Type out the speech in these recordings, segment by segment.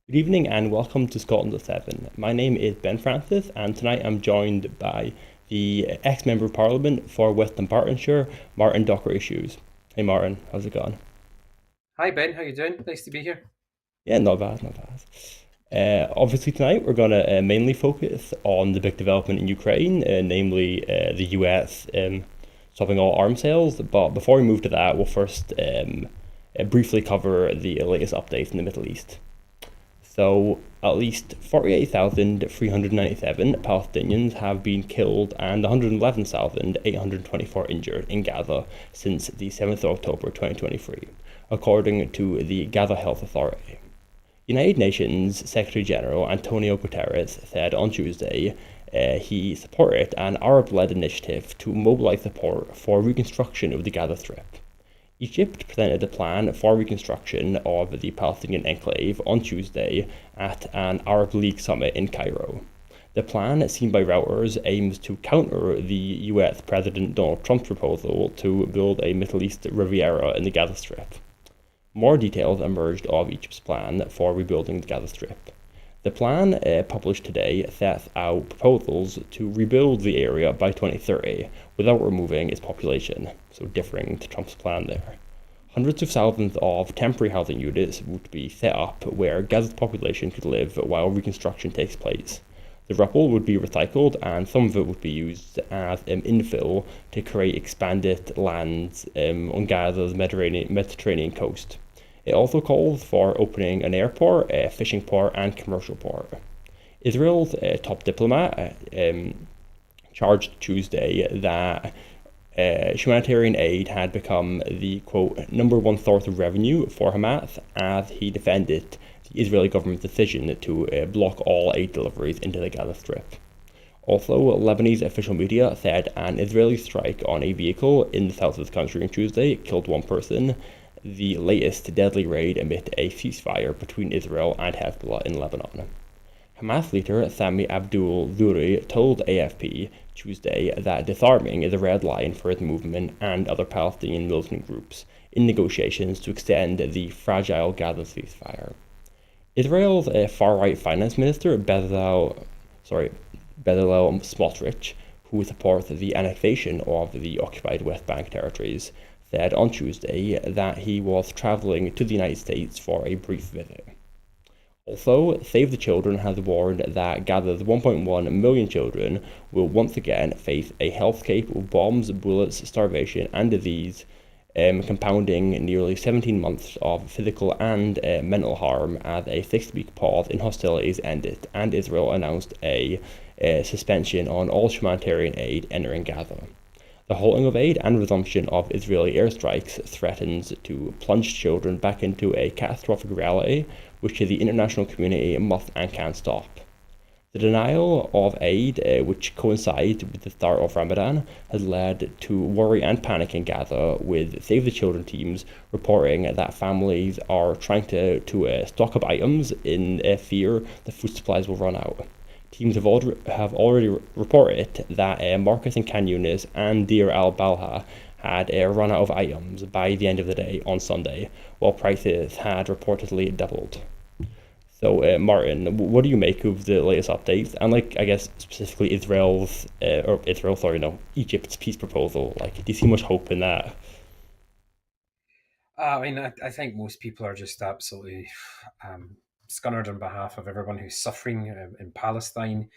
Good evening and welcome to Scotland at 7. My name is Ben Francis, and tonight I'm joined by the ex-Member of Parliament for West Dunbartonshire, Martin Docherty-Hughes. Hey Martin, how's it going? Hi Ben, how you doing? Nice to be here. Yeah, not bad, not bad. Obviously tonight we're going to mainly focus on the big development in Ukraine, namely the US stopping all arms sales. But before we move to that, we'll first briefly cover the latest updates in the Middle East. So, at least 48,397 Palestinians have been killed and 111,824 injured in Gaza since the 7th of October 2023, according to the Gaza Health Authority. United Nations Secretary General Antonio Guterres said on Tuesday he supported an Arab led initiative to mobilize support for reconstruction of the Gaza Strip. Egypt presented a plan for reconstruction of the Palestinian enclave on Tuesday at an Arab League summit in Cairo. The plan, seen by Reuters, aims to counter the US President Donald Trump's proposal to build a Middle East Riviera in the Gaza Strip. More details emerged of Egypt's plan for rebuilding the Gaza Strip. The plan, published today, sets out proposals to rebuild the area by 2030 without removing its population, so differing to Trump's plan there. Hundreds of thousands of temporary housing units would be set up where Gaza's population could live while reconstruction takes place. The rubble would be recycled and some of it would be used as infill to create expanded lands on Gaza's Mediterranean coast. It also calls for opening an airport, a fishing port, and commercial port. Israel's top diplomat charged Tuesday that humanitarian aid had become the quote number one source of revenue for Hamas as he defended the Israeli government's decision to block all aid deliveries into the Gaza Strip. Also, Lebanese official media said an Israeli strike on a vehicle in the south of the country on Tuesday killed one person, the latest deadly raid amid a ceasefire between Israel and Hezbollah in Lebanon. Hamas leader Sami Abdul Zuri told AFP Tuesday that disarming is a red line for his movement and other Palestinian militant groups in negotiations to extend the fragile Gaza ceasefire. Israel's far-right finance minister Bezalel Smotrich, who supports the annexation of the occupied West Bank territories, said on Tuesday that he was traveling to the United States for a brief visit. Also, Save the Children has warned that Gaza's 1.1 million children will once again face a hellscape of bombs, bullets, starvation, and disease, compounding nearly 17 months of physical and mental harm as a 6-week pause in hostilities ended, and Israel announced a suspension on all humanitarian aid entering Gaza. The halting of aid and resumption of Israeli airstrikes threatens to plunge children back into a catastrophic reality which the international community must and can stop. The denial of aid, which coincides with the start of Ramadan, has led to worry and panic in Gaza, with Save the Children teams reporting that families are trying to stock up items in fear the food supplies will run out. Teams have already reported that Marcus and Khan Yunis and Deir al-Balha had run out of items by the end of the day on Sunday, while prices had reportedly doubled. So, Martin, what do you make of the latest updates? And, like, I guess specifically Egypt's peace proposal. Like, do you see much hope in that? I think most people are just absolutely scunnered on behalf of everyone who's suffering in Palestine,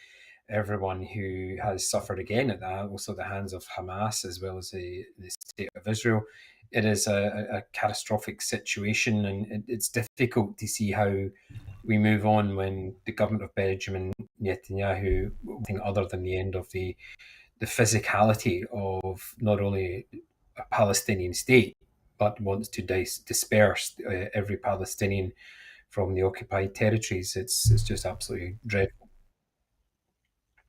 everyone who has suffered again at that, also the hands of Hamas as well as the state of Israel. It is a catastrophic situation, and it's difficult to see how we move on when the government of Benjamin Netanyahu, nothing other than the end of the physicality of not only a Palestinian state, but wants to disperse every Palestinian from the occupied territories. It's just absolutely dreadful.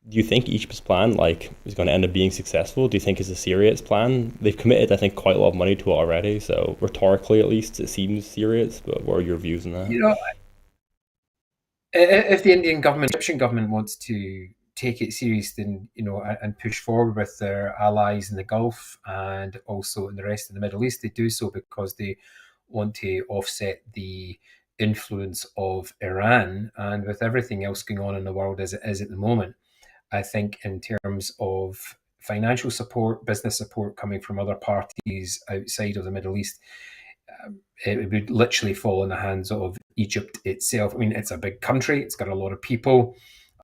Do you think Egypt's plan, like, is going to end up being successful? Do you think it's a serious plan? They've committed, I think, quite a lot of money to it already, so rhetorically, at least, it seems serious. But what are your views on that? You know, if the Indian government, Egyptian government wants to take it serious, then and push forward with their allies in the Gulf and also in the rest of the Middle East, they do so because they want to offset the influence of Iran, and with everything else going on in the world as it is at the moment, I think in terms of financial support, business support coming from other parties outside of the Middle East, it would literally fall in the hands of Egypt itself. I mean, it's a big country, it's got a lot of people,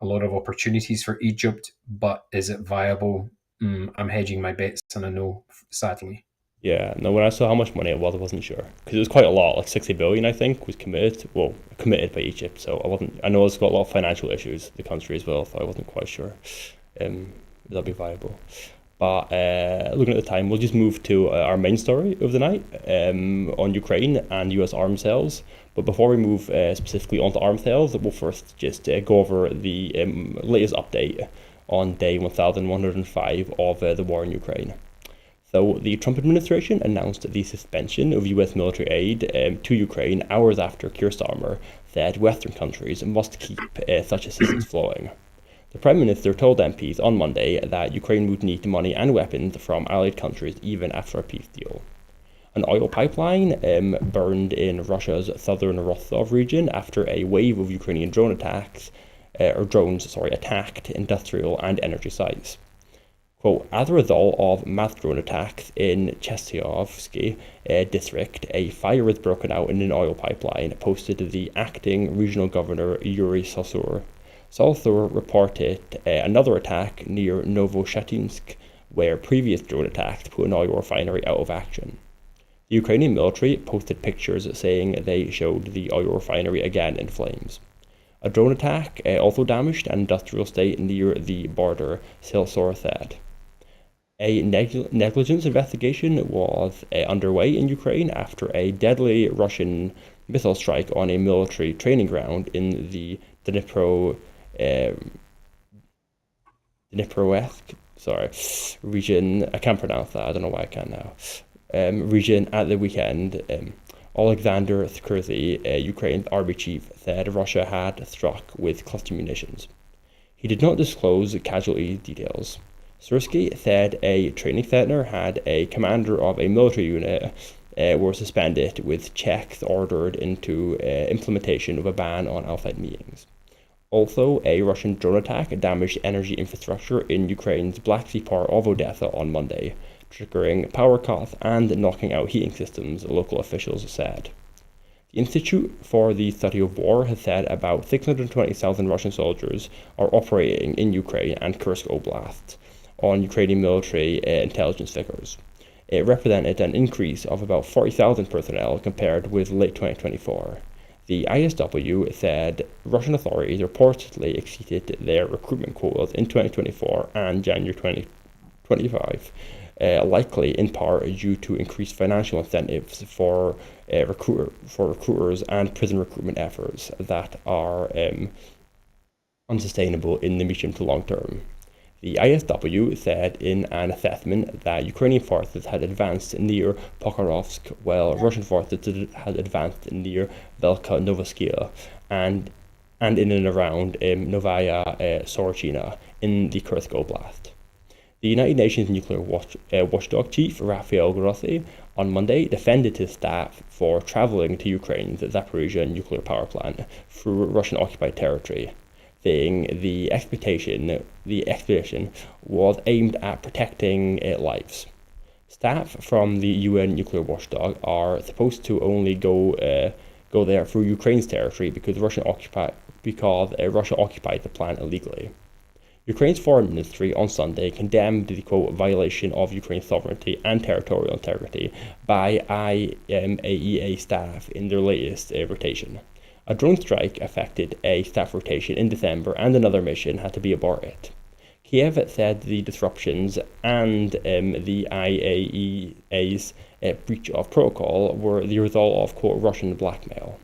a lot of opportunities for Egypt, but is it viable? I'm hedging my bets on a no, sadly. Yeah, no, when I saw how much money it was, I wasn't sure. Because it was quite a lot, like 60 billion, I think, was committed. Well, committed by Egypt, so I know it's got a lot of financial issues, the country as well, so I wasn't quite sure that'd be viable. But looking at the time, we'll just move to our main story of the night on Ukraine and US arms sales. But before we move specifically onto arms sales, we'll first just go over the latest update on day 1105 of the war in Ukraine. So the Trump administration announced the suspension of US military aid to Ukraine hours after Keir Starmer said Western countries must keep such assistance flowing. The Prime Minister told MPs on Monday that Ukraine would need money and weapons from allied countries even after a peace deal. An oil pipeline burned in Russia's southern Rostov region after a wave of Ukrainian drones attacked industrial and energy sites. Quote, as a result of mass drone attacks in Chelyabinsk district, a fire has broken out in an oil pipeline, posted the acting regional governor Yuri Sosur. Sosur reported another attack near Novoshatinsk, where previous drone attacks put an oil refinery out of action. The Ukrainian military posted pictures saying they showed the oil refinery again in flames. A drone attack also damaged an industrial state near the border, Sosur said. A negligence investigation was underway in Ukraine after a deadly Russian missile strike on a military training ground in the Dnipro region. I can't pronounce that. I don't know why I can now. Region at the weekend. Alexander Skursky, Ukraine's army chief, said Russia had struck with cluster munitions. He did not disclose casualty details. Skursky said a training center had a commander of a military unit were suspended with checks ordered into implementation of a ban on outside meetings. Also, a Russian drone attack damaged energy infrastructure in Ukraine's Black Sea part of Odessa on Monday, triggering power cuts and knocking out heating systems, local officials said. The Institute for the Study of War has said about 620,000 Russian soldiers are operating in Ukraine and Kursk Oblast, on Ukrainian military intelligence figures. It represented an increase of about 40,000 personnel compared with late 2024. The ISW said Russian authorities reportedly exceeded their recruitment quotas in 2024 and January 2025, likely in part due to increased financial incentives for recruiters and prison recruitment efforts that are unsustainable in the medium to long term. The ISW said in an assessment that Ukrainian forces had advanced near Pokrovsk, while Russian forces had advanced near Velka Novoskia and in and around Novaya Sorochina in the Kursk Oblast. The United Nations nuclear watchdog chief Rafael Grossi on Monday defended his staff for traveling to Ukraine's Zaporizhia nuclear power plant through Russian-occupied territory, saying the expedition was aimed at protecting lives. Staff from the UN nuclear watchdog are supposed to only go there through Ukraine's territory because Russia occupied the plant illegally. Ukraine's foreign ministry on Sunday condemned the quote violation of Ukraine's sovereignty and territorial integrity by IMAEA staff in their latest rotation. A drone strike affected a staff rotation in December and another mission had to be aborted. Kiev said the disruptions and the IAEA's breach of protocol were the result of, quote, Russian blackmail.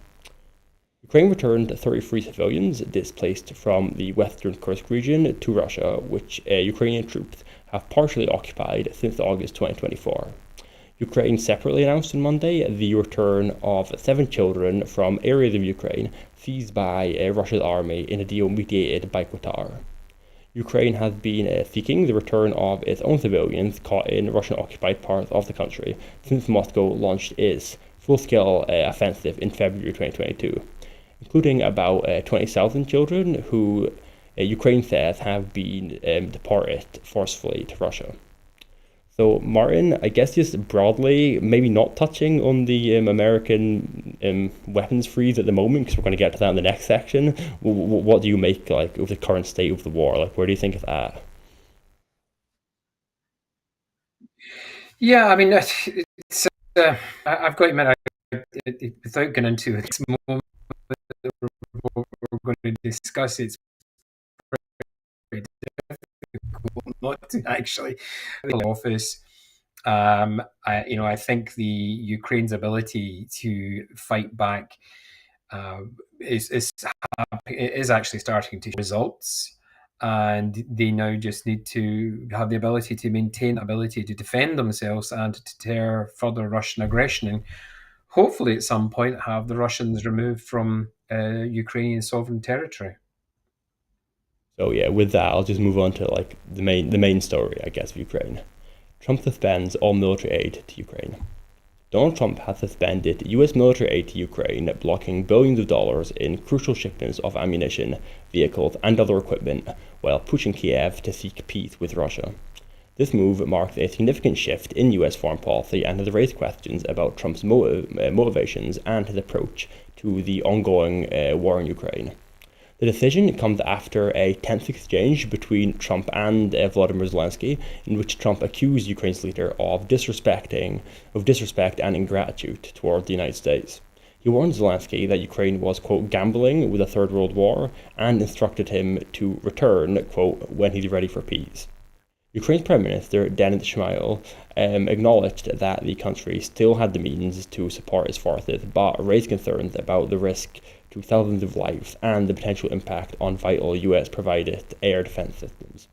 Ukraine returned 33 civilians displaced from the western Kursk region to Russia, which Ukrainian troops have partially occupied since August 2024. Ukraine separately announced on Monday the return of 7 children from areas of Ukraine seized by Russia's army in a deal mediated by Qatar. Ukraine has been seeking the return of its own civilians caught in Russian-occupied parts of the country since Moscow launched its full-scale offensive in February 2022, including about 20,000 children who Ukraine says have been deported forcefully to Russia. So, Martin, I guess just broadly, maybe not touching on the American weapons freeze at the moment, because we're going to get to that in the next section. What do you make like of the current state of the war? Like, where do you think of that? Yeah, I mean, it's. I've got to admit, without going into this moment that we're going to discuss, it's very difficult not to actually in the office. I think the Ukraine's ability to fight back is actually starting to show results, and they now just need to have the ability to maintain the ability to defend themselves and to deter further Russian aggression, and hopefully at some point have the Russians removed from Ukrainian sovereign territory. So yeah, with that, I'll just move on to like the main story, I guess, of Ukraine. Trump suspends all military aid to Ukraine. Donald Trump has suspended US military aid to Ukraine, blocking billions of dollars in crucial shipments of ammunition, vehicles, and other equipment, while pushing Kiev to seek peace with Russia. This move marks a significant shift in US foreign policy and has raised questions about Trump's motivations and his approach to the ongoing war in Ukraine. The decision comes after a tense exchange between Trump and Volodymyr Zelensky, in which Trump accused Ukraine's leader of disrespect and ingratitude toward the United States. He warned Zelensky that Ukraine was, quote, gambling with a third world war, and instructed him to return, quote, when he's ready for peace. Ukraine's Prime Minister, Denis Shmyhal, acknowledged that the country still had the means to support its forces, but raised concerns about the risk to thousands of lives and the potential impact on vital US-provided air defense systems.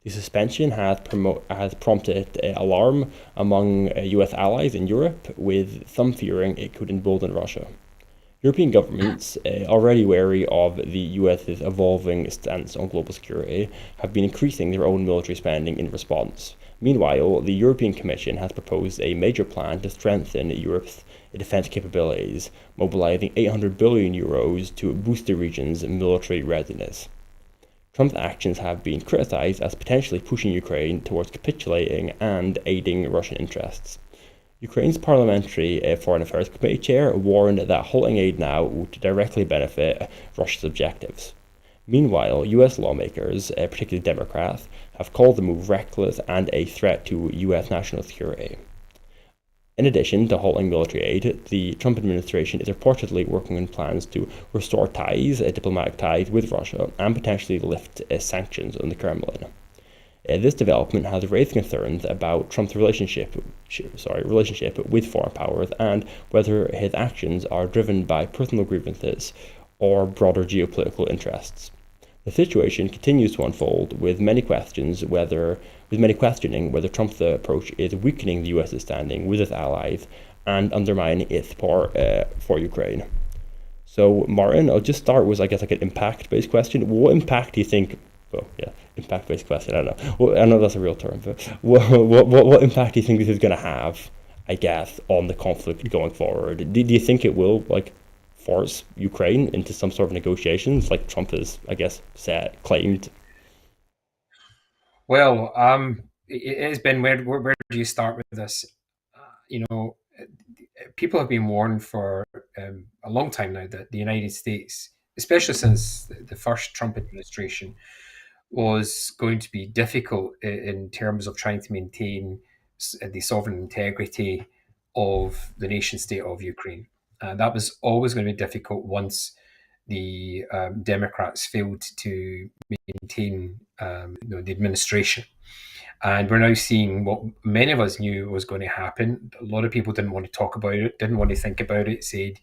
The suspension has prompted alarm among US allies in Europe, with some fearing it could embolden Russia. European governments, already wary of the US's evolving stance on global security, have been increasing their own military spending in response. Meanwhile, the European Commission has proposed a major plan to strengthen Europe's defense capabilities, mobilizing €800 billion to boost the region's military readiness. Trump's actions have been criticized as potentially pushing Ukraine towards capitulating and aiding Russian interests. Ukraine's Parliamentary Foreign Affairs Committee chair warned that halting aid now would directly benefit Russia's objectives. Meanwhile, US lawmakers, particularly Democrats, have called the move reckless and a threat to US national security. In addition to halting military aid, the Trump administration is reportedly working on plans to restore diplomatic ties with Russia, and potentially lift sanctions on the Kremlin. This development has raised concerns about Trump's relationship with foreign powers, and whether his actions are driven by personal grievances or broader geopolitical interests. The situation continues to unfold, with many questioning whether Trump's approach is weakening the US's standing with its allies and undermining its support for Ukraine. So, Martin, I'll just start with, I guess, like an impact-based question. What impact do you think? Well, yeah, impact-based question. I don't know. Well, I know that's a real term, but what impact do you think this is going to have, I guess, on the conflict going forward? Do you think it will force Ukraine into some sort of negotiations, like Trump has, I guess, claimed? Well, it has been where do you start with this? You know, people have been warned for a long time now that the United States, especially since the first Trump administration, was going to be difficult in terms of trying to maintain the sovereign integrity of the nation state of Ukraine. That was always going to be difficult once the Democrats failed to maintain the administration. And we're now seeing what many of us knew was going to happen. A lot of people didn't want to talk about it, didn't want to think about it, said,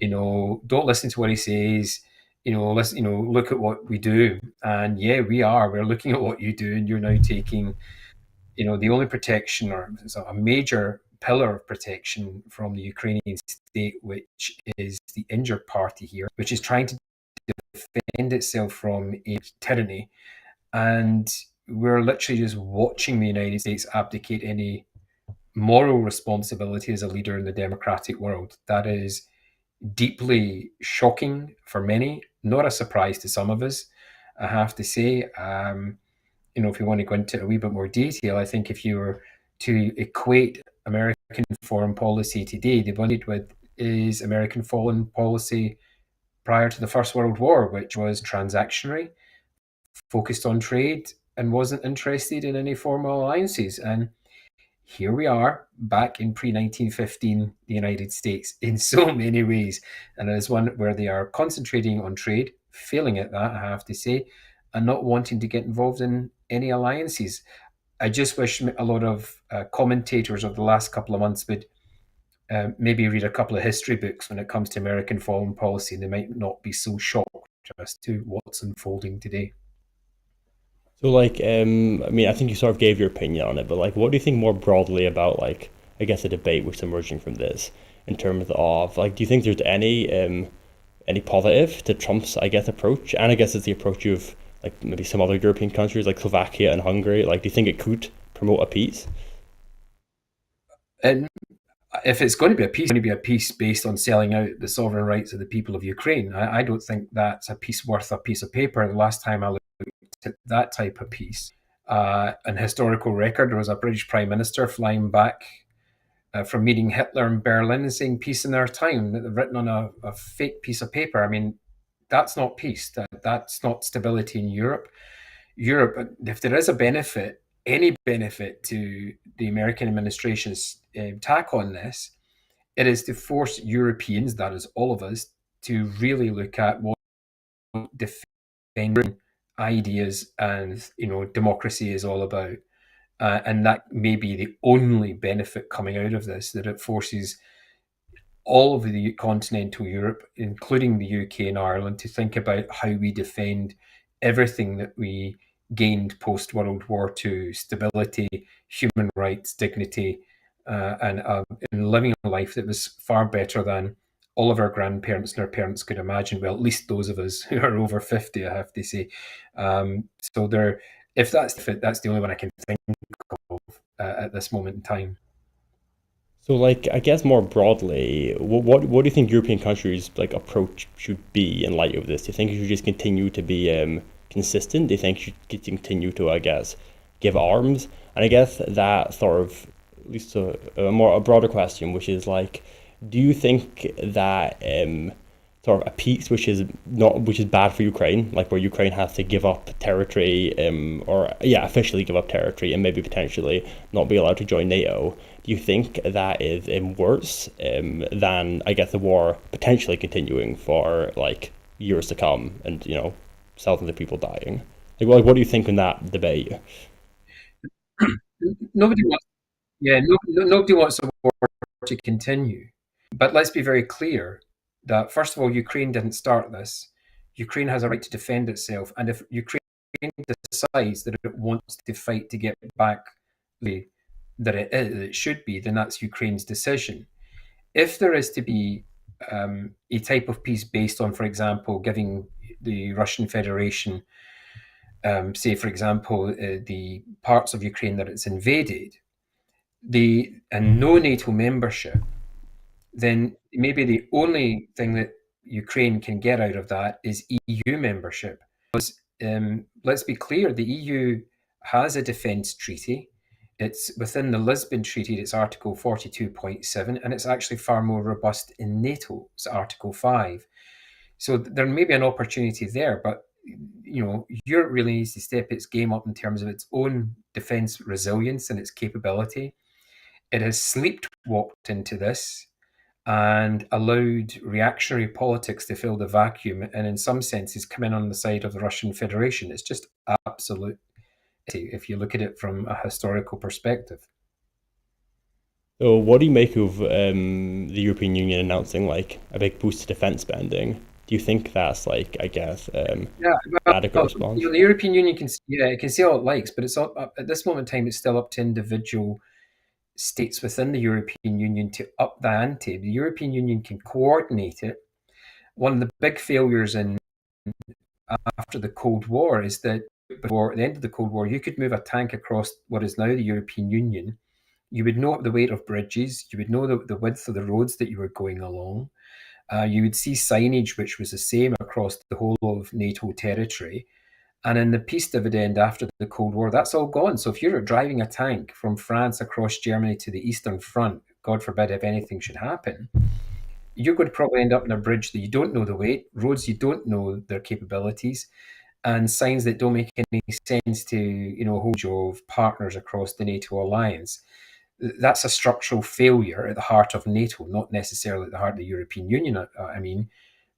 don't listen to what he says, listen, look at what we do. And yeah, we're looking at what you do, and you're now taking, the only protection, or a major pillar of protection from the Ukrainian state, which is the injured party here, which is trying to defend itself from a tyranny. And we're literally just watching the United States abdicate any moral responsibility as a leader in the democratic world. That is deeply shocking for many, not a surprise to some of us, I have to say. If you want to go into a wee bit more detail, I think if you were to equate American foreign policy today, the one with is American foreign policy prior to the First World War, which was transactionary, focused on trade, and wasn't interested in any formal alliances. And here we are back in pre 1915, the United States, in so many ways. And it is one where they are concentrating on trade, failing at that, I have to say, and not wanting to get involved in any alliances. I just wish a lot of commentators of the last couple of months would maybe read a couple of history books when it comes to American foreign policy. They might not be so shocked as to what's unfolding today. So like, I mean, I think you sort of gave your opinion on it, but like, what do you think more broadly about like, I guess, a debate which is emerging from this in terms of like, do you think there's any positive to Trump's, I guess, approach? And I guess it's the approach of like maybe some other European countries like Slovakia and Hungary. Like, do you think it could promote a peace? And if it's going to be a peace, it's going to be a peace based on selling out the sovereign rights of the people of Ukraine. I don't think that's a peace worth a piece of paper. The last time I looked at that type of peace, an historical record, there was a British Prime Minister flying back from meeting Hitler in Berlin and saying peace in our time, written on a fake piece of paper. I mean, that's not peace. That's not stability in Europe. Europe, if there is a benefit, any benefit to the American administration's tack on this, it is to force Europeans, that is all of us, to really look at what defending ideas and democracy is all about. And that may be the only benefit coming out of this, that it forces all of the continental Europe, including the UK and Ireland, to think about how we defend everything that we gained post World War II: stability, human rights, dignity, and living a life that was far better than all of our grandparents and our parents could imagine. Well, at least those of us who are over 50, I have to say. So there, if that's the only one I can think of at this moment in time. So, like, I guess more broadly, what do you think European countries' like approach should be in light of this? Do you think it should just continue to be consistent? Do you think it should continue to, I guess, give arms? And I guess that sort of leads to a broader question, which is like, do you think that sort of a peace which is bad for Ukraine, like where Ukraine has to give up territory, or yeah, officially give up territory and maybe potentially not be allowed to join NATO? Do you think that is worse than I guess the war potentially continuing for like years to come and thousands of people dying? What do you think in that debate? Nobody wants, yeah, nobody wants a war to continue. But let's be very clear that, first of all, Ukraine didn't start this. Ukraine has a right to defend itself. And if Ukraine decides that it wants to fight to get back that it should be, then that's Ukraine's decision. If there is to be a type of peace based on, for example, giving the Russian Federation, say, for example, the parts of Ukraine that it's invaded, and no NATO membership, then maybe the only thing that Ukraine can get out of that is EU membership. Because let's be clear, the EU has a defence treaty. It's within the Lisbon Treaty, it's Article 42.7, and it's actually far more robust in NATO, it's Article 5. So there may be an opportunity there, but Europe really needs to step its game up in terms of its own defence resilience and its capability. It has sleepwalked into this and allowed reactionary politics to fill the vacuum, and in some senses come in on the side of the Russian Federation. It's just absolute, if you look at it from a historical perspective. So, what do you make of the European Union announcing like a big boost to defence spending? Do you think that's like, I guess, Yeah, adequate well, response? the European Union can, yeah, it can say all it likes, but it's all, at this moment in time, it's still up to individual states within the European Union to up the ante. The European Union can coordinate it. One of the big failures after the Cold War is that before the end of the Cold War, you could move a tank across what is now the European Union You would know the weight of bridges. You would know the width of the roads that you were going along. You would see signage which was the same across the whole of NATO territory. And in the peace dividend after the Cold War, that's all gone. So if you're driving a tank from France across Germany to the Eastern Front, God forbid if anything should happen, you're going to probably end up in a bridge that you don't know the weight, roads you don't know their capabilities, and signs that don't make any sense to a whole of partners across the NATO alliance. That's a structural failure at the heart of NATO, not necessarily at the heart of the European Union. I mean,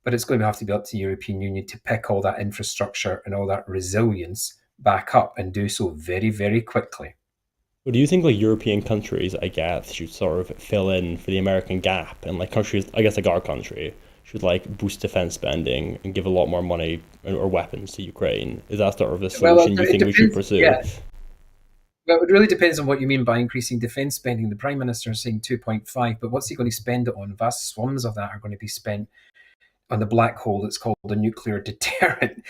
but it's going to have to be up to the European Union to pick all that infrastructure and all that resilience back up and do so very, very quickly. But do you think like European countries, I guess, should sort of fill in for the American gap, and like countries, I guess, like our country, should like boost defense spending and give a lot more money or weapons to Ukraine? Is that sort of the Well, solution you it think we should depends. pursue? Yeah, well, it really depends on what you mean by increasing defence spending. The Prime Minister is saying 2.5, but what's he going to spend it on? Vast sums of that are going to be spent on the black hole that's called the nuclear deterrent.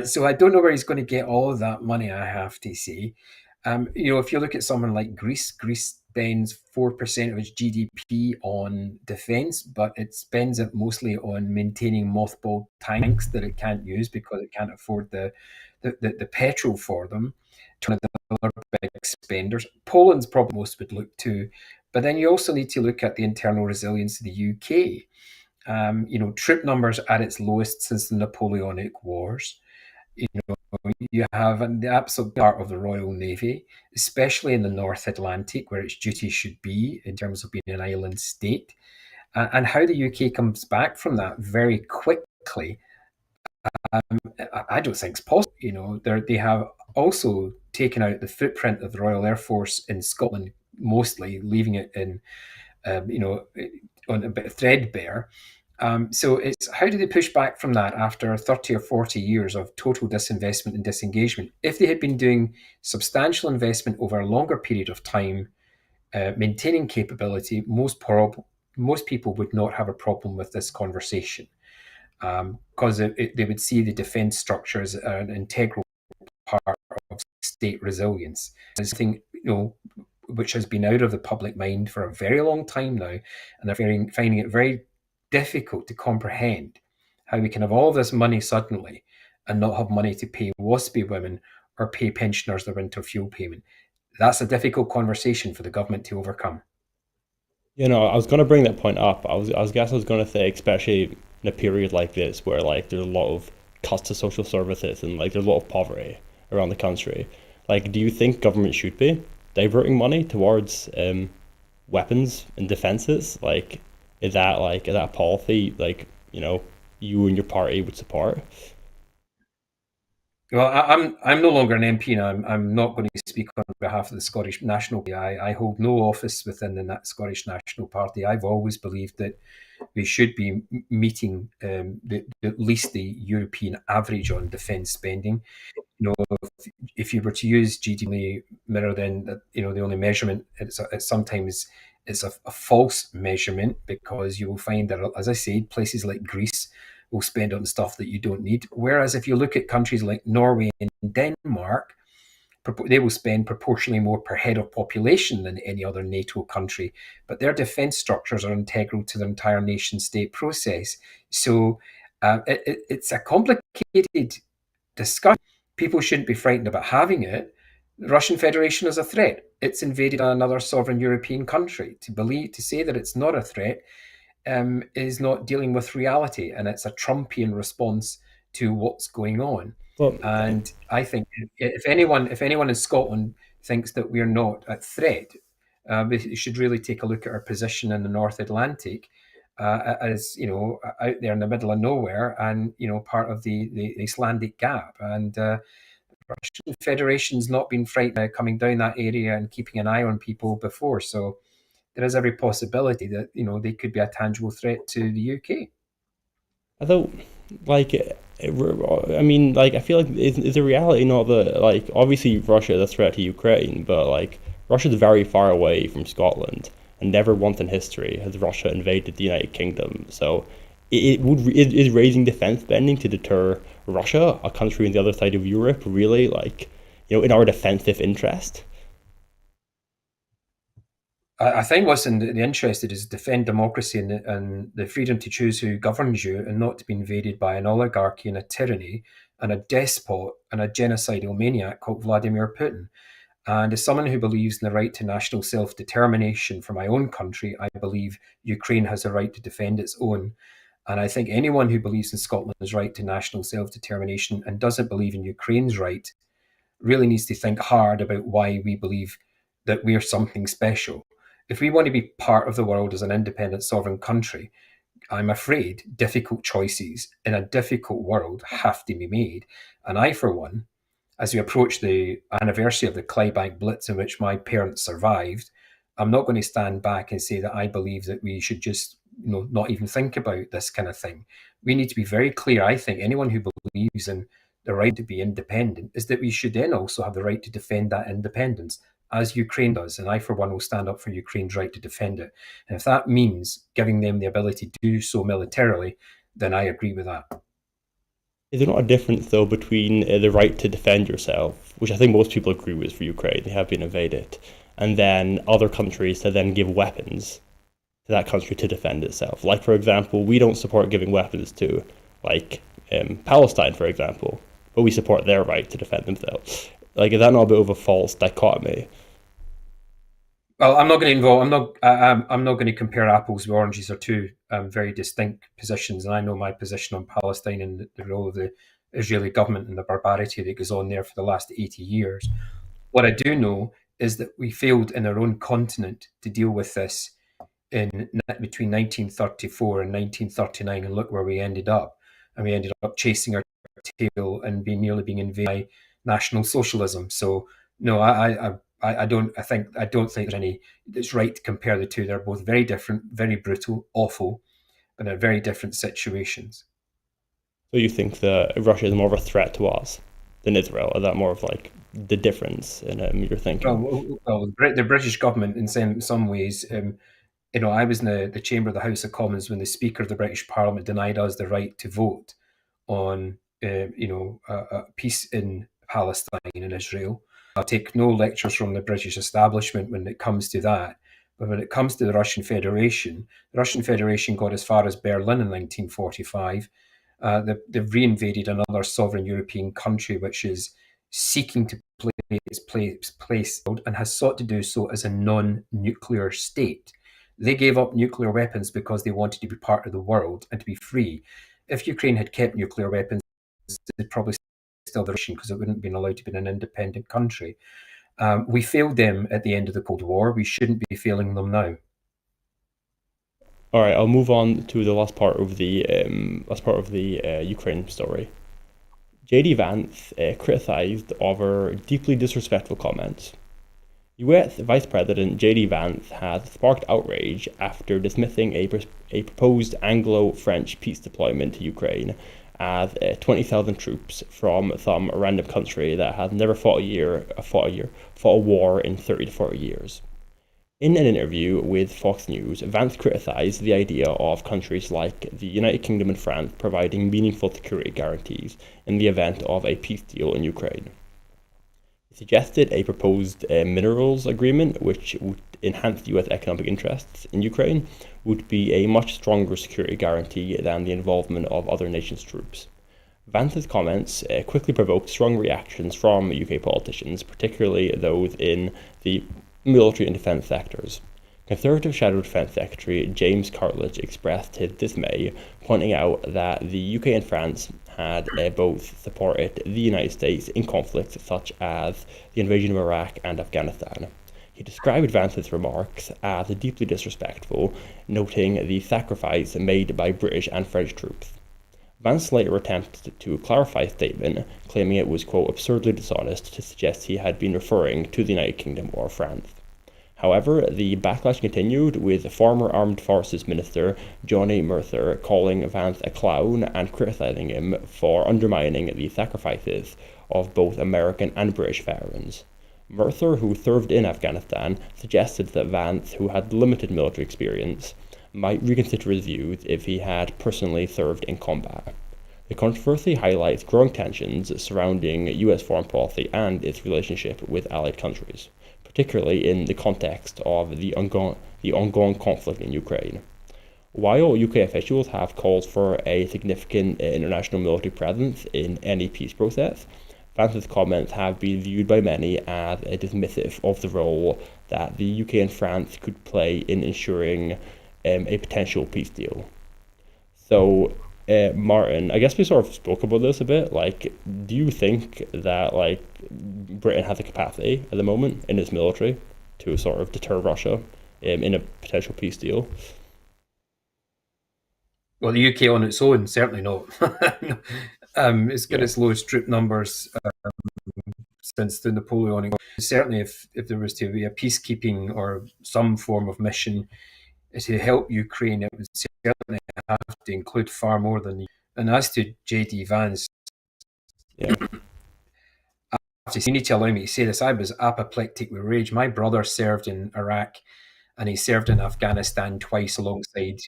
So I don't know where he's going to get all of that money, I have to say. If you look at someone like Greece, Greece spends 4% of its GDP on defence, but it spends it mostly on maintaining mothballed tanks that it can't use because it can't afford the petrol for them. One of the other big spenders. Poland's probably most would look to. But then you also need to look at the internal resilience of the UK. Troop numbers at its lowest since the Napoleonic Wars. You know, you have the absolute part of the Royal Navy, especially in the North Atlantic, where its duty should be in terms of being an island state. And how the UK comes back from that very quickly, I don't think it's possible. They have also taken out the footprint of the Royal Air Force in Scotland, mostly leaving it in, on a bit threadbare. So it's how do they push back from that after 30 or 40 years of total disinvestment and disengagement? If they had been doing substantial investment over a longer period of time, maintaining capability, most people would not have a problem with this conversation because they would see the defence structure as an integral part of state resilience. It's something which has been out of the public mind for a very long time now, and they're finding it very difficult to comprehend how we can have all this money suddenly and not have money to pay waspy women or pay pensioners their winter fuel payment. That's a difficult conversation for the government to overcome. I was gonna bring that point up. I was gonna say, especially in a period like this where like there's a lot of cuts to social services and like there's a lot of poverty around the country. Like, do you think government should be diverting money towards weapons and defenses? Like, is that a policy you and your party would support? Well, I'm no longer an MP now. I'm not going to speak on behalf of the Scottish National Party. I hold no office within the Scottish National Party. I've always believed that we should be meeting at least the European average on defence spending. If you were to use GDP mirror, then the only measurement it's sometimes it's a false measurement because you will find that, as I said, places like Greece will spend on stuff that you don't need. Whereas if you look at countries like Norway and Denmark, they will spend proportionally more per head of population than any other NATO country, but their defence structures are integral to the entire nation state process. So it's a complicated discussion. People shouldn't be frightened about having it. The Russian Federation is a threat. It's invaded another sovereign European country. To say that it's not a threat is not dealing with reality, and it's a Trumpian response to what's going on. Well, And I think if anyone in Scotland thinks that we're not at threat, we should really take a look at our position in the North Atlantic, as out there in the middle of nowhere, and part of the Icelandic Gap. And the Russian Federation's not been frightened coming down that area and keeping an eye on people before. So there is every possibility that they could be a tangible threat to the UK. I thought, like, I mean, like, I feel like is the reality not that, like, obviously Russia is a threat to Ukraine, but, like, Russia's very far away from Scotland, and never once in history has Russia invaded the United Kingdom. So is raising defense spending to deter Russia, a country on the other side of Europe, really, like, in our defensive interest? I think what's in the interested is defend democracy and the freedom to choose who governs you and not to be invaded by an oligarchy and a tyranny and a despot and a genocidal maniac called Vladimir Putin. And as someone who believes in the right to national self-determination for my own country, I believe Ukraine has a right to defend its own. And I think anyone who believes in Scotland's right to national self-determination and doesn't believe in Ukraine's right really needs to think hard about why we believe that we're something special. If we want to be part of the world as an independent sovereign country, I'm afraid difficult choices in a difficult world have to be made. And I, for one, as we approach the anniversary of the Clydebank Blitz in which my parents survived, I'm not going to stand back and say that I believe that we should just, not even think about this kind of thing. We need to be very clear. I think anyone who believes in the right to be independent is that we should then also have the right to defend that independence, as Ukraine does. And I, for one, will stand up for Ukraine's right to defend it. And if that means giving them the ability to do so militarily, then I agree with that. Is there not a difference, though, between the right to defend yourself, which I think most people agree with for Ukraine, they have been invaded, and then other countries to then give weapons to that country to defend itself? Like, for example, we don't support giving weapons to, like, Palestine, for example, but we support their right to defend themselves. Like, is that not a bit of a false dichotomy? Well, I'm not going to involve. I'm not going to compare apples with oranges. Are two very distinct positions, and I know my position on Palestine and the role of the Israeli government and the barbarity that goes on there for the last 80 years. What I do know is that we failed in our own continent to deal with this in between 1934 and 1939, and look where we ended up. And we ended up chasing our tail and nearly being invaded by National Socialism. So no, I don't think there's any. It's right to compare the two. They're both very different, very brutal, awful, but they're very different situations. So you think that Russia is more of a threat to us than Israel? Is that more of like the difference in your thinking? The British government, in some ways, I was in the chamber of the House of Commons when the Speaker of the British Parliament denied us the right to vote on, peace in Palestine and Israel. I'll take no lectures from the British establishment when it comes to that. But when it comes to the Russian Federation got as far as Berlin in 1945. They've reinvaded another sovereign European country, which is seeking to play its place and has sought to do so as a non-nuclear state. They gave up nuclear weapons because they wanted to be part of the world and to be free. If Ukraine had kept nuclear weapons, they'd probably still be Russian because it wouldn't have been allowed to be an independent country. We failed them at the end of the Cold War. We shouldn't be failing them now. All right, I'll move on to the last part of the Ukraine story. JD Vance criticised over deeply disrespectful comments. US Vice President JD Vance has sparked outrage after dismissing a proposed Anglo-French peace deployment to Ukraine as 20,000 troops from some random country that has never fought a war in 30 to 40 years. In an interview with Fox News, Vance criticised the idea of countries like the United Kingdom and France providing meaningful security guarantees in the event of a peace deal in Ukraine. He suggested a proposed minerals agreement, which would enhance US economic interests in Ukraine, would be a much stronger security guarantee than the involvement of other nations' troops. Vance's comments quickly provoked strong reactions from UK politicians, particularly those in the military and defence sectors. Conservative Shadow Defence Secretary James Cartledge expressed his dismay, pointing out that the UK and France had both supported the United States in conflicts such as the invasion of Iraq and Afghanistan. He described Vance's remarks as deeply disrespectful, noting the sacrifice made by British and French troops. Vance later attempted to clarify his statement, claiming it was, quote, absurdly dishonest to suggest he had been referring to the United Kingdom or France. However, the backlash continued, with former Armed Forces Minister Johnny Mercer calling Vance a clown and criticising him for undermining the sacrifices of both American and British veterans. Mercer, who served in Afghanistan, suggested that Vance, who had limited military experience, might reconsider his views if he had personally served in combat. The controversy highlights growing tensions surrounding US foreign policy and its relationship with allied countries, particularly in the context of the ongoing conflict in Ukraine. While UK officials have called for a significant international military presence in any peace process, France's comments have been viewed by many as dismissive of the role that the UK and France could play in ensuring a potential peace deal. So, Martin, I guess we sort of spoke about this a bit. Like, do you think that Britain has the capacity at the moment in its military to sort of deter Russia in a potential peace deal? Well, the UK on its own, certainly not. It's got Yeah. its lowest troop numbers since the Napoleonic. Certainly, if there was to be a peacekeeping or some form of mission to help Ukraine, it would certainly have to include far more than. And as to JD Vance, Yeah. you need to allow me to say this. I was apoplectic with rage. My brother served in Iraq and he served in Afghanistan twice alongside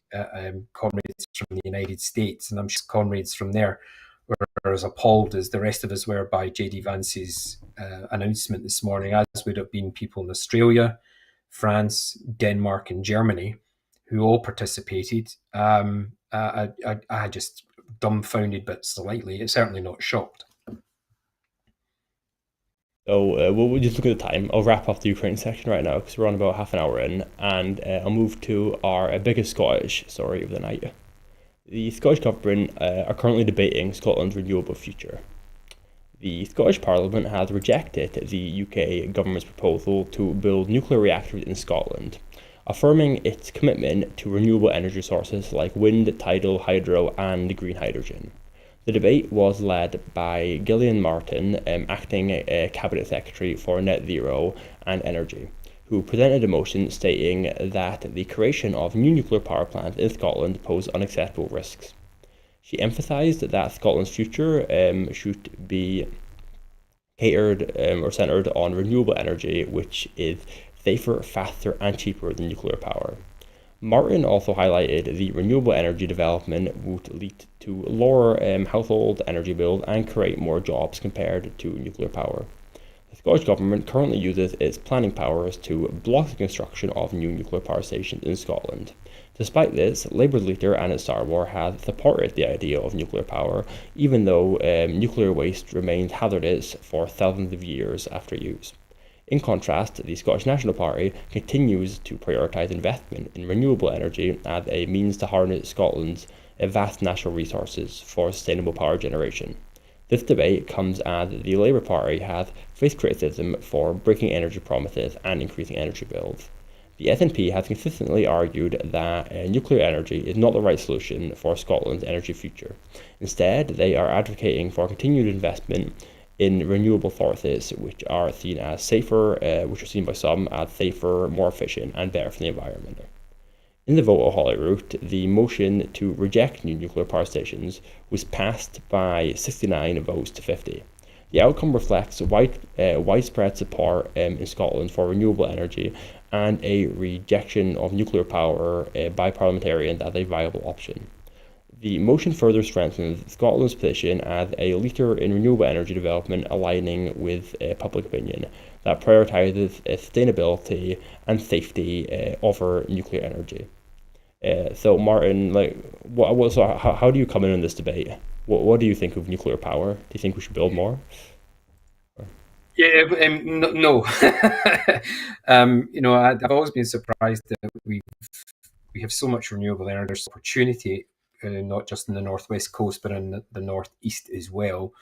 comrades from the United States, and I'm sure comrades from there were as appalled as the rest of us were by JD Vance's announcement this morning, as would have been people in Australia, France, Denmark, and Germany, who all participated. I just dumbfounded, but slightly, certainly not shocked. So we'll just look at the time. I'll wrap up the Ukraine section right now because we're on about half an hour in, and I'll move to our biggest Scottish story of the night. The Scottish Government are currently debating Scotland's renewable future. The Scottish Parliament has rejected the UK government's proposal to build nuclear reactors in Scotland, affirming its commitment to renewable energy sources like wind, tidal, hydro, and green hydrogen. The debate was led by Gillian Martin, acting Cabinet Secretary for Net Zero and Energy, who presented a motion stating that the creation of new nuclear power plants in Scotland pose unacceptable risks. She emphasised that Scotland's future should be catered or centred on renewable energy, which is safer, faster, and cheaper than nuclear power. Martin also highlighted the renewable energy development would lead to lower household energy bills and create more jobs compared to nuclear power. The Scottish Government currently uses its planning powers to block the construction of new nuclear power stations in Scotland. Despite this, Labour's leader Anna Starmore has supported the idea of nuclear power, even though nuclear waste remains hazardous for thousands of years after use. In contrast, the Scottish National Party continues to prioritise investment in renewable energy as a means to harness Scotland's vast natural resources for sustainable power generation. This debate comes as the Labour Party has faced criticism for breaking energy promises and increasing energy bills. The SNP has consistently argued that nuclear energy is not the right solution for Scotland's energy future. Instead, they are advocating for continued investment in renewable sources, which are seen as safer, which are seen by some as safer, more efficient, and better for the environment. In the vote of Holyrood, the motion to reject new nuclear power stations was passed by 69 votes to 50. The outcome reflects widespread support in Scotland for renewable energy and a rejection of nuclear power by parliamentarians as a viable option. The motion further strengthens Scotland's position as a leader in renewable energy development, aligning with public opinion that prioritises sustainability and safety over nuclear energy. So, Martin, how do you come in this debate? What do you think of nuclear power? Do you think we should build more? Yeah, no. I've always been surprised that we have so much renewable energy opportunity, not just in the northwest coast, but in the northeast as well.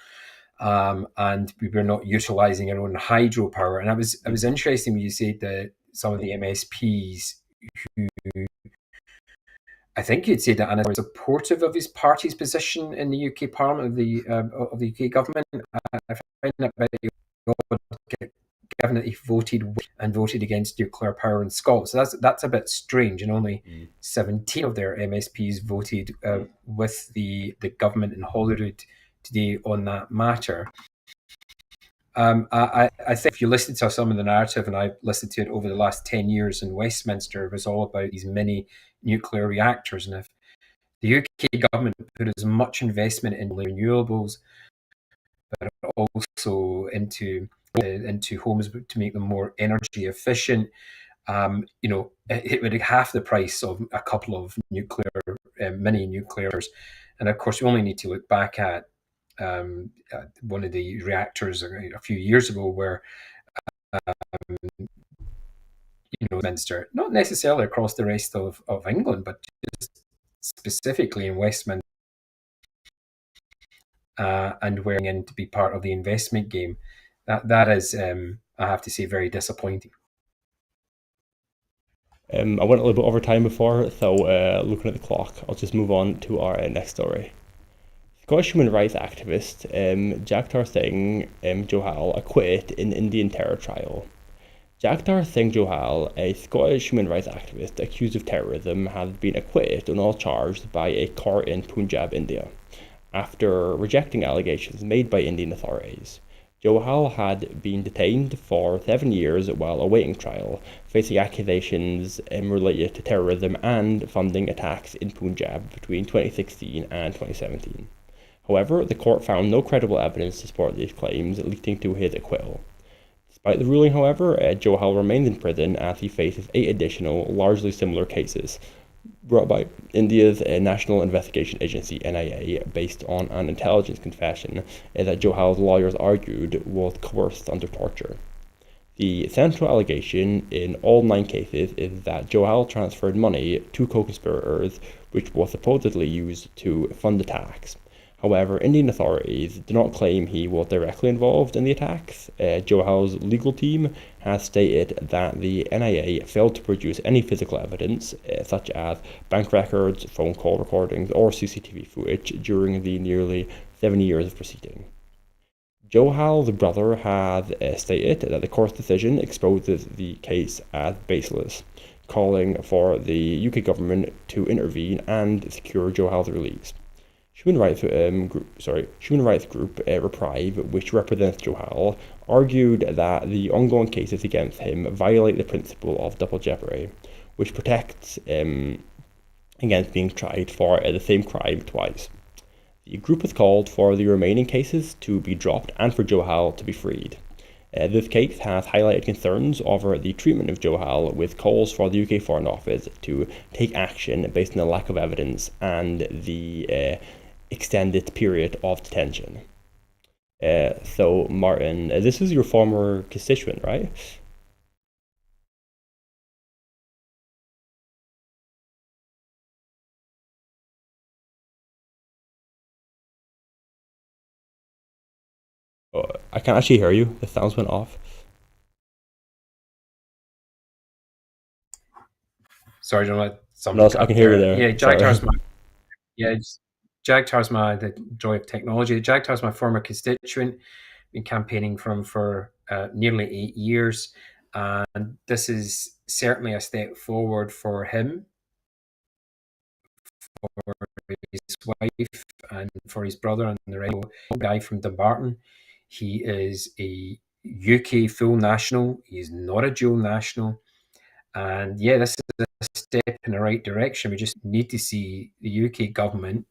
And we were not utilising our own hydropower. And it was interesting when you said that some of the MSPs who I think you'd say that Anna was supportive of his party's position in the UK Parliament of the UK government. I find that very odd, given that he voted against nuclear power in Scotland. So that's a bit strange, and only 17 of their MSPs voted with the government in Holyrood today on that matter. I think if you listen to some of the narrative, and I've listened to it over the last 10 years in Westminster, it was all about these mini nuclear reactors. And if The UK government put as much investment in renewables, but also into homes to make them more energy efficient. It would be half the price of a couple of nuclear mini nuclears, and of course we only need to look back at one of the reactors a few years ago, where Westminster, not necessarily across the rest of England, but just specifically in Westminster, and wearing in to be part of the investment game. That is, I have to say, very disappointing. I went a little bit over time before, so looking at the clock, I'll just move on to our next story. Scottish human rights activist Jagtar Singh Johal acquitted in Indian terror trial. Jagtar Singh Johal, a Scottish human rights activist accused of terrorism, has been acquitted on all charges by a court in Punjab, India, after rejecting allegations made by Indian authorities. Johal had been detained for 7 years while awaiting trial, facing accusations related to terrorism and funding attacks in Punjab between 2016 and 2017. However, the court found no credible evidence to support these claims, leading to his acquittal. Despite the ruling, however, Johal remains in prison as he faces 8 additional, largely similar cases brought by India's National Investigation Agency (NIA) based on an intelligence confession that Johal's lawyers argued was coerced under torture. The central allegation in all 9 cases is that Johal transferred money to co-conspirators, which was supposedly used to fund attacks. However, Indian authorities do not claim he was directly involved in the attacks. Johal's legal team has stated that the NIA failed to produce any physical evidence, such as bank records, phone call recordings, or CCTV footage during the nearly 7 years of proceeding. Johal's brother has stated that the court's decision exposes the case as baseless, calling for the UK government to intervene and secure Johal's release. Human rights group Reprieve, which represents Johal, argued that the ongoing cases against him violate the principle of double jeopardy, which protects against being tried for the same crime twice. The group has called for the remaining cases to be dropped and for Johal to be freed. This case has highlighted concerns over the treatment of Johal, with calls for the UK Foreign Office to take action based on the lack of evidence and the extended period of detention. So, Martin, this is your former constituent, right? Oh, I can't actually hear you. The sounds went off. Sorry, don't let No, something I cut can hear you there. there. Yeah, Sorry. Jagtar's the joy of technology. Jagtar's my former constituent. Been campaigning for him for nearly 8 years, and this is certainly a step forward for him, for his wife, and for his brother and the rest. Guy from Dumbarton. He is a UK full national. He is not a dual national. And yeah, this is a step in the right direction. We just need to see the UK government,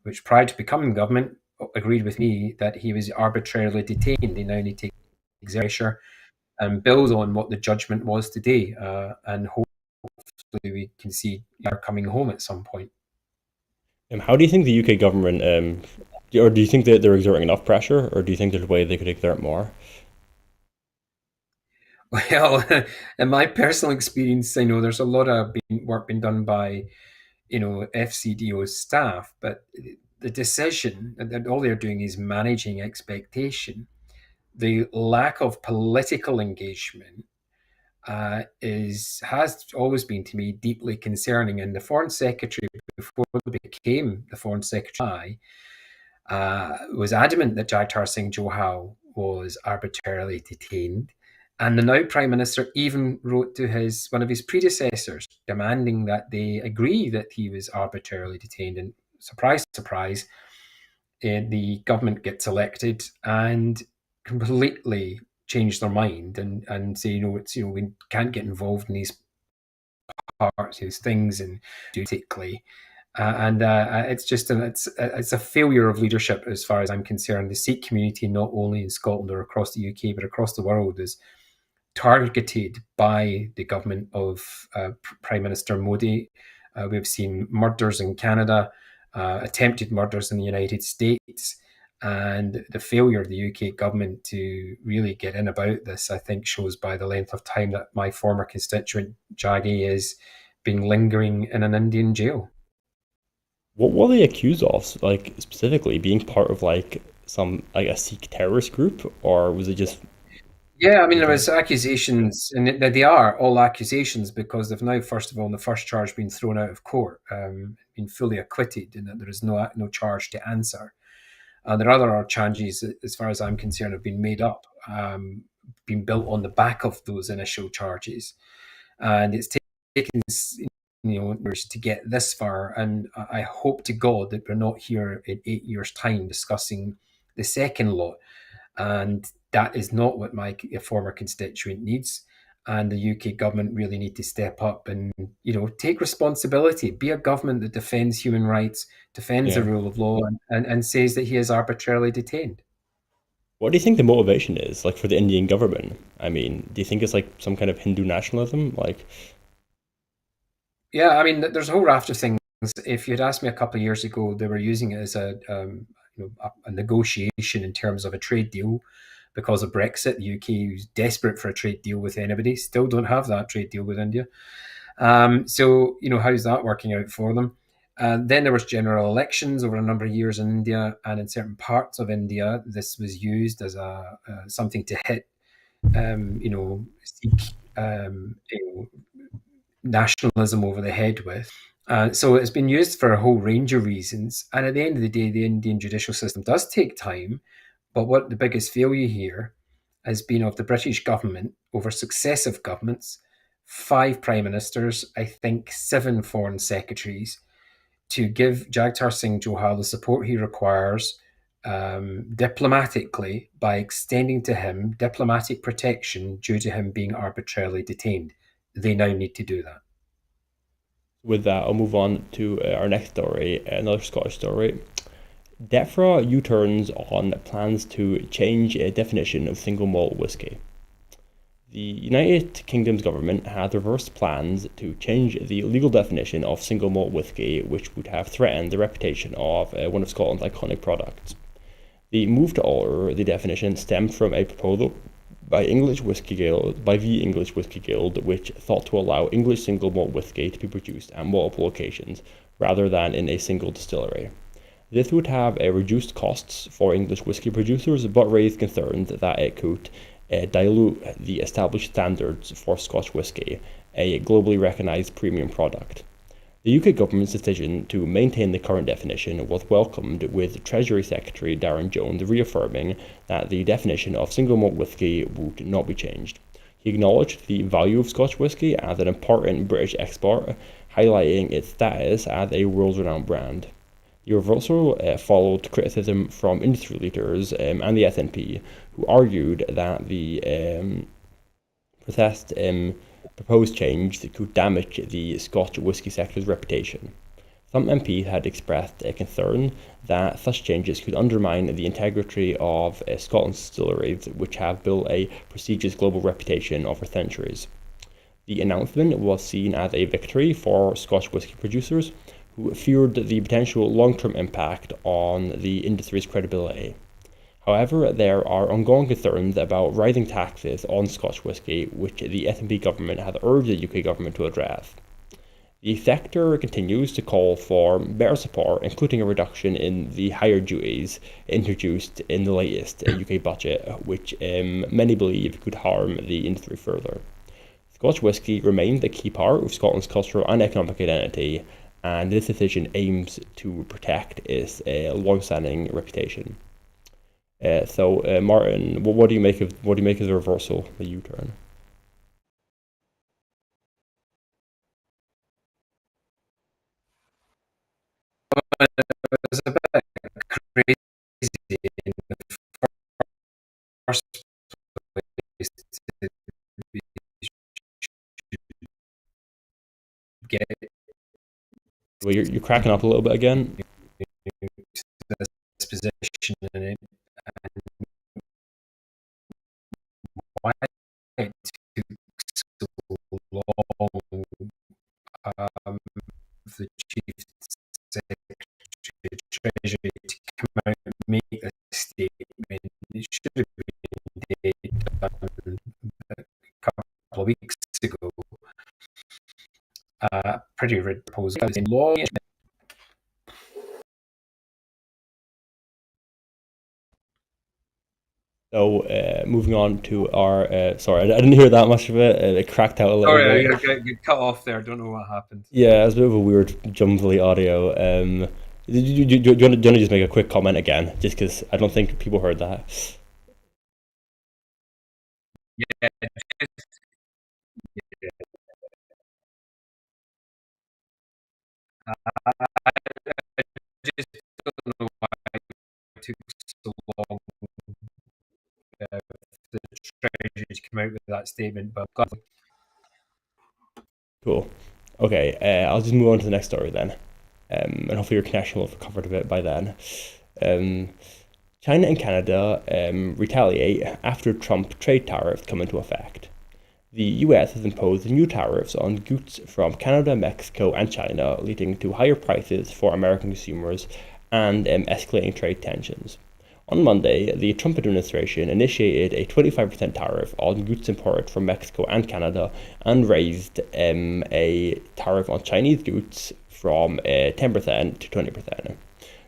which prior to becoming government agreed with me that he was arbitrarily detained. They now need to exert pressure and build on what the judgment was today. And hopefully we can see her coming home at some point. How do you think the UK government, or do you think that they're exerting enough pressure, or do you think there's a way they could exert more? Well, in my personal experience, I know there's a lot of work being done by, FCDO staff, but the decision that all they're doing is managing expectation. The lack of political engagement has always been to me deeply concerning. And the foreign secretary, before he became the foreign secretary, was adamant that Jagtar Singh Johal was arbitrarily detained. And the now Prime Minister even wrote to one of his predecessors, demanding that they agree that he was arbitrarily detained. And surprise, surprise, the government gets elected and completely change their mind and say, we can't get involved in these parts, these things, and politically. And it's a failure of leadership as far as I'm concerned. The Sikh community, not only in Scotland or across the UK, but across the world, is targeted by the government of Prime Minister Modi. We've seen murders in Canada, attempted murders in the United States, and the failure of the UK government to really get in about this, I think, shows by the length of time that my former constituent Jaggi is being lingering in an Indian jail. What were they accused of, like specifically being part of like some like a Sikh terrorist group, or was it just Yeah, I mean, there anything? was accusations, and they are all accusations because they've now, first of all, in the first charge, been thrown out of court, been fully acquitted, and that there is no charge to answer. There are other charges, as far as I'm concerned, have been made up, been built on the back of those initial charges, and it's taken years to get this far. And I hope to God that we're not here in 8 years' time discussing the second lot, and that is not what my former constituent needs. And the UK government really need to step up and take responsibility, be a government that defends human rights, defends the Yeah. rule of law, and says that he is arbitrarily detained. What do you think the motivation is, like for the Indian government? I mean, do you think it's like some kind of Hindu nationalism? Like, Yeah, I mean, there's a whole raft of things. If you'd asked me a couple of years ago, they were using it as a negotiation in terms of a trade deal because of Brexit. The UK is desperate for a trade deal with anybody. Still don't have that trade deal with India. So how's that working out for them? Then there was general elections over a number of years in India, and in certain parts of India, this was used as a something to hit, Sikh, nationalism over the head with. So it's been used for a whole range of reasons. And at the end of the day, the Indian judicial system does take time. But what the biggest failure here has been of the British government over successive governments, five prime ministers, I think seven foreign secretaries, to give Jagtar Singh Johal the support he requires diplomatically by extending to him diplomatic protection due to him being arbitrarily detained. They now need to do that. with that, I'll move on to our next story, another Scottish story. DEFRA U-turns on plans to change a definition of single malt whisky. The United Kingdom's government had reversed plans to change the legal definition of single malt whisky, which would have threatened the reputation of one of Scotland's iconic products. The move to alter the definition stemmed from a proposal by the English Whisky Guild, which thought to allow English single malt whisky to be produced at multiple locations rather than in a single distillery. This would have reduced costs for English whisky producers, but raised concerns that it could dilute the established standards for Scotch whisky, a globally recognised premium product. The UK government's decision to maintain the current definition was welcomed, with Treasury Secretary Darren Jones reaffirming that the definition of single malt whisky would not be changed. He acknowledged the value of Scotch whisky as an important British export, highlighting its status as a world-renowned brand. The reversal followed criticism from industry leaders and the SNP, who argued that the protest proposed change that could damage the Scotch whisky sector's reputation. Some MPs had expressed a concern that such changes could undermine the integrity of Scotland's distilleries, which have built a prestigious global reputation over centuries. The announcement was seen as a victory for Scotch whisky producers, who feared the potential long-term impact on the industry's credibility. However, there are ongoing concerns about rising taxes on Scotch whisky, which the SNP government has urged the UK government to address. The sector continues to call for better support, including a reduction in the higher duties introduced in the latest UK budget, which many believe could harm the industry further. Scotch whisky remains a key part of Scotland's cultural and economic identity, and this decision aims to protect its long-standing reputation. Martin, what do you make of the reversal, the U-turn? It was a bit crazy in the first place to get Well, you're cracking up a little bit again. this position and it, why it took so long for the chief secretary of treasury to come out and make a statement. It should have been done a couple of weeks ago. Pretty rid proposal. Law. So moving on to our sorry, I didn't hear that much of it. It cracked out a little Sorry, bit. I got cut off there. I don't know what happened. Yeah, it was a bit of a weird jumbly audio. Do you want to just make a quick comment again, just because I don't think people heard that. Yeah, I just don't know why it took so long for the treasury to come out with that statement. But Cool. Okay, I'll just move on to the next story then, and hopefully your connection will have recovered a bit by then. Um, China and Canada retaliate after Trump trade tariffs come into effect. The US has imposed new tariffs on goods from Canada, Mexico, and China, leading to higher prices for American consumers and escalating trade tensions. On Monday, the Trump administration initiated a 25% tariff on goods imported from Mexico and Canada and raised a tariff on Chinese goods from 10% to 20%.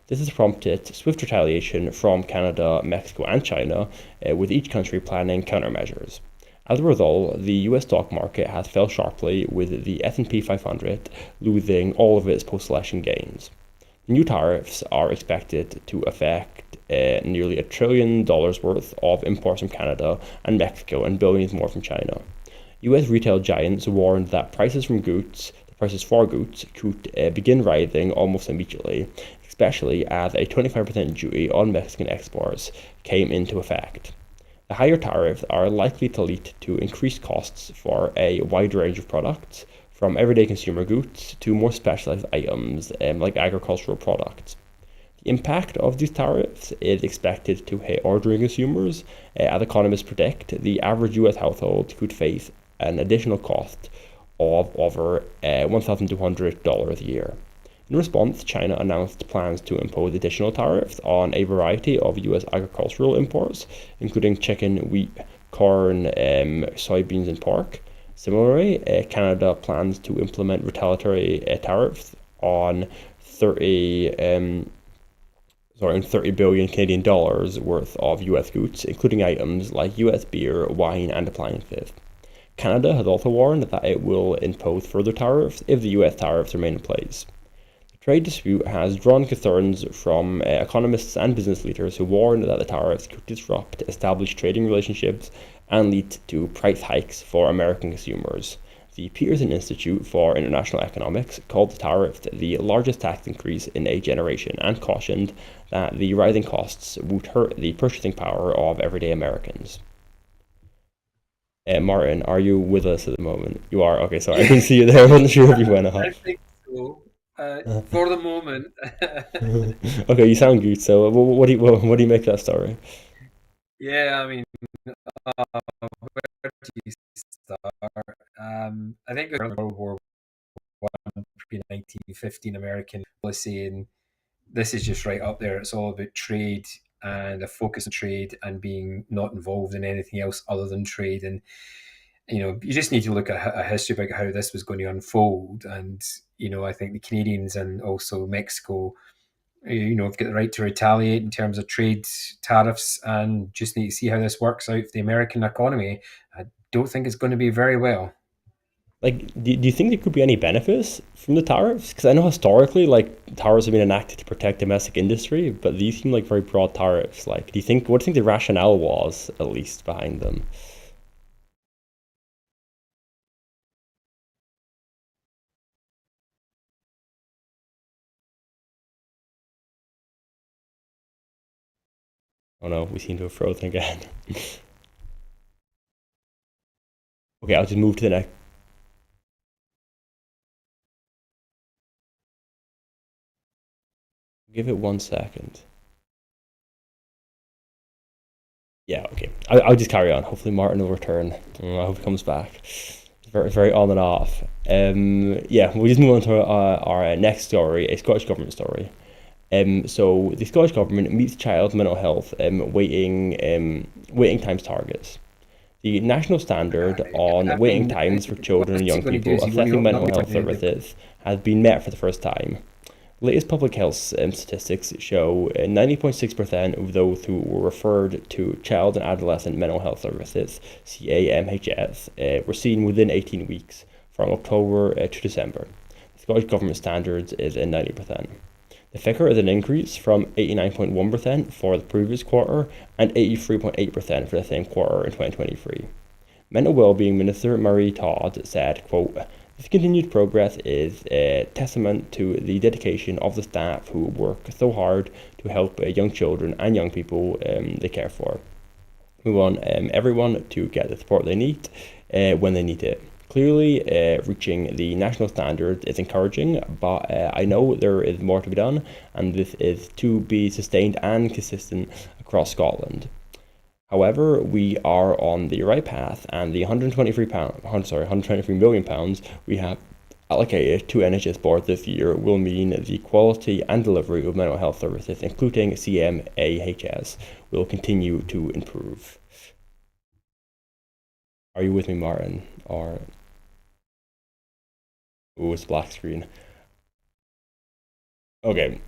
This has prompted swift retaliation from Canada, Mexico, and China, with each country planning countermeasures. As a result, the US stock market has fell sharply, with the S&P 500 losing all of its post-election gains. The new tariffs are expected to affect nearly $1 trillion worth of imports from Canada and Mexico and billions more from China. US retail giants warned that the prices for goods could begin rising almost immediately, especially as a 25% duty on Mexican exports came into effect. The higher tariffs are likely to lead to increased costs for a wide range of products, from everyday consumer goods to more specialized items like agricultural products. The impact of these tariffs is expected to hit ordinary consumers. As economists predict, the average US household could face an additional cost of over $1,200 a year. In response, China announced plans to impose additional tariffs on a variety of US agricultural imports, including chicken, wheat, corn, soybeans, and pork. Similarly, Canada plans to implement retaliatory tariffs on 30 billion Canadian dollars worth of US goods, including items like US beer, wine, and appliances. Canada has also warned that it will impose further tariffs if the US tariffs remain in place. The trade dispute has drawn concerns from economists and business leaders who warn that the tariffs could disrupt established trading relationships and lead to price hikes for American consumers. The Peterson Institute for International Economics called the tariffs the largest tax increase in a generation and cautioned that the rising costs would hurt the purchasing power of everyday Americans. Martin, are you with us at the moment? You are? Okay, sorry. I yeah, couldn't see you there. I wasn't sure if you went I off. think so. For the moment. Okay, you sound good. So, what do you make of that story? Yeah, I mean, where do you start? I think World War One, pre-1915 American policy, and this is just right up there. It's all about trade and a focus on trade and being not involved in anything else other than trade. And you just need to look at a history about how this was going to unfold. And I think the Canadians and also Mexico, have got the right to retaliate in terms of trade tariffs, and just need to see how this works out for the American economy. I don't think it's going to be very well. Like, do you think there could be any benefits from the tariffs? Because I know historically, like, tariffs have been enacted to protect domestic industry, but these seem like very broad tariffs. Like, what do you think the rationale was, at least, behind them? Oh no, we seem to have frozen again. Okay, I'll just move to the next. Give it 1 second. Yeah, okay. I'll just carry on. Hopefully Martin will return. I hope he comes back. It's very, very on and off. Yeah, we'll just move on to our next story, a Scottish Government story. So the Scottish Government meets child mental health waiting times targets. The national standard on I waiting mean, times for children and what's he young going to do? people Is he going to accessing open mental up health services has been met for the first time. Latest public health statistics show 90.6% of those who were referred to child and adolescent mental health services, CAMHS, were seen within 18 weeks from October to December. The Scottish Government standards is 90%. The figure is an increase from 89.1% for the previous quarter and 83.8% for the same quarter in 2023. Mental Wellbeing Minister Marie Todd said, quote, "This continued progress is a testament to the dedication of the staff who work so hard to help young children and young people they care for. We want everyone to get the support they need when they need it. Clearly, reaching the national standard is encouraging, but I know there is more to be done, and this is to be sustained and consistent across Scotland. However, we are on the right path, and the £123 million we have allocated to NHS boards this year will mean the quality and delivery of mental health services, including CMAHS, will continue to improve." Are you with me, Martin? Or it's black screen. Okay.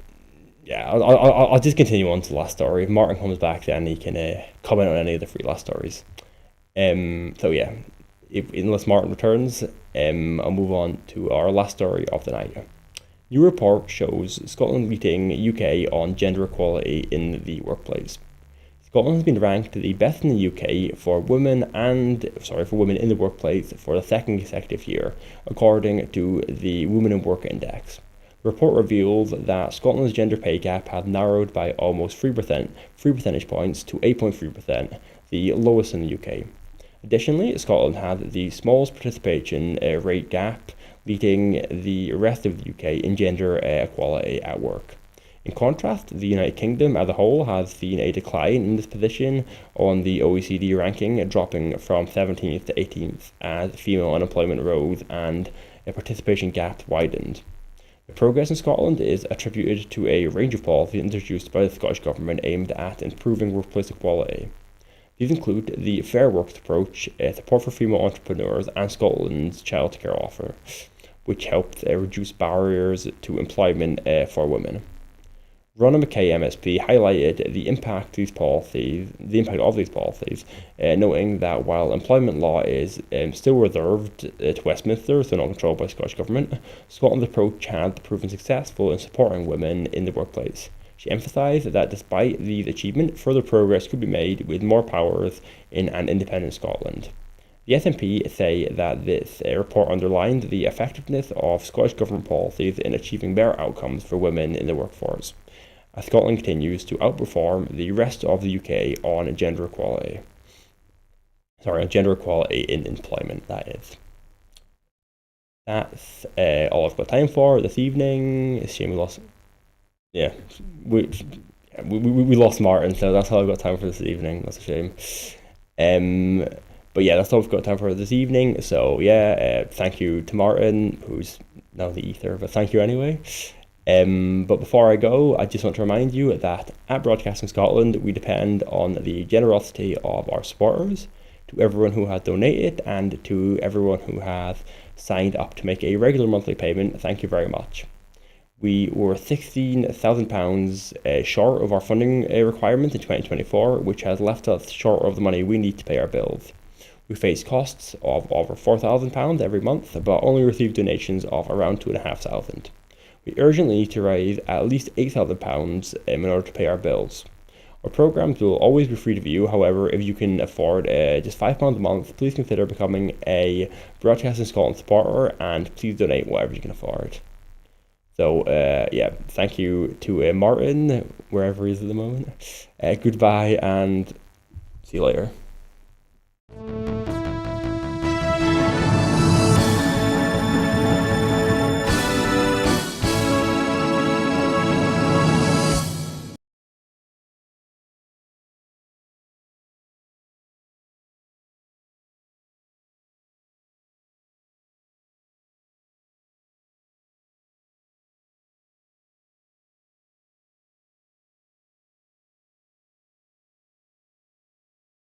Yeah, I'll just continue on to the last story. If Martin comes back, then he can comment on any of the 3 last stories. So yeah, unless Martin returns, I'll move on to our last story of the night. New report shows Scotland leading UK on gender equality in the workplace. Scotland has been ranked the best in the UK for women in the workplace for the 2nd consecutive year, according to the Women in Work Index. The report reveals that Scotland's gender pay gap has narrowed by almost 3 percentage points to 8.3%, the lowest in the UK. Additionally, Scotland had the smallest participation rate gap, leading the rest of the UK in gender equality at work. In contrast, the United Kingdom as a whole has seen a decline in this position on the OECD ranking, dropping from 17th to 18th as female unemployment rose and a participation gap widened. The progress in Scotland is attributed to a range of policies introduced by the Scottish Government aimed at improving workplace equality. These include the Fair Works approach, support for female entrepreneurs, and Scotland's childcare offer, which helped reduce barriers to employment for women. Ronna Mackay MSP highlighted the impact of these policies, noting that while employment law is still reserved to Westminster, so not controlled by the Scottish Government, Scotland's approach has proven successful in supporting women in the workplace. She emphasised that despite these achievements, further progress could be made with more powers in an independent Scotland. The SNP say that this report underlined the effectiveness of Scottish Government policies in achieving better outcomes for women in the workforce, as Scotland continues to outperform the rest of the UK on gender equality. Gender equality in employment, that is. That's all I've got time for this evening. It's a shame we lost. Yeah, we lost Martin, so that's all I've got time for this evening. That's a shame. But yeah, that's all we've got time for this evening. So yeah, thank you to Martin, who's now the ether, but thank you anyway. But before I go, I just want to remind you that at Broadcasting Scotland, we depend on the generosity of our supporters. To everyone who has donated and to everyone who has signed up to make a regular monthly payment, thank you very much. We were £16,000 short of our funding requirement in 2024, which has left us short of the money we need to pay our bills. We face costs of over £4,000 every month, but only receive donations of around £2,500. We urgently need to raise at least £8,000 in order to pay our bills. Our programmes will always be free to view. However, if you can afford just £5 a month, please consider becoming a Broadcasting Scotland supporter, and please donate whatever you can afford. So, yeah, thank you to Martin, wherever he is at the moment. Goodbye, and see you later.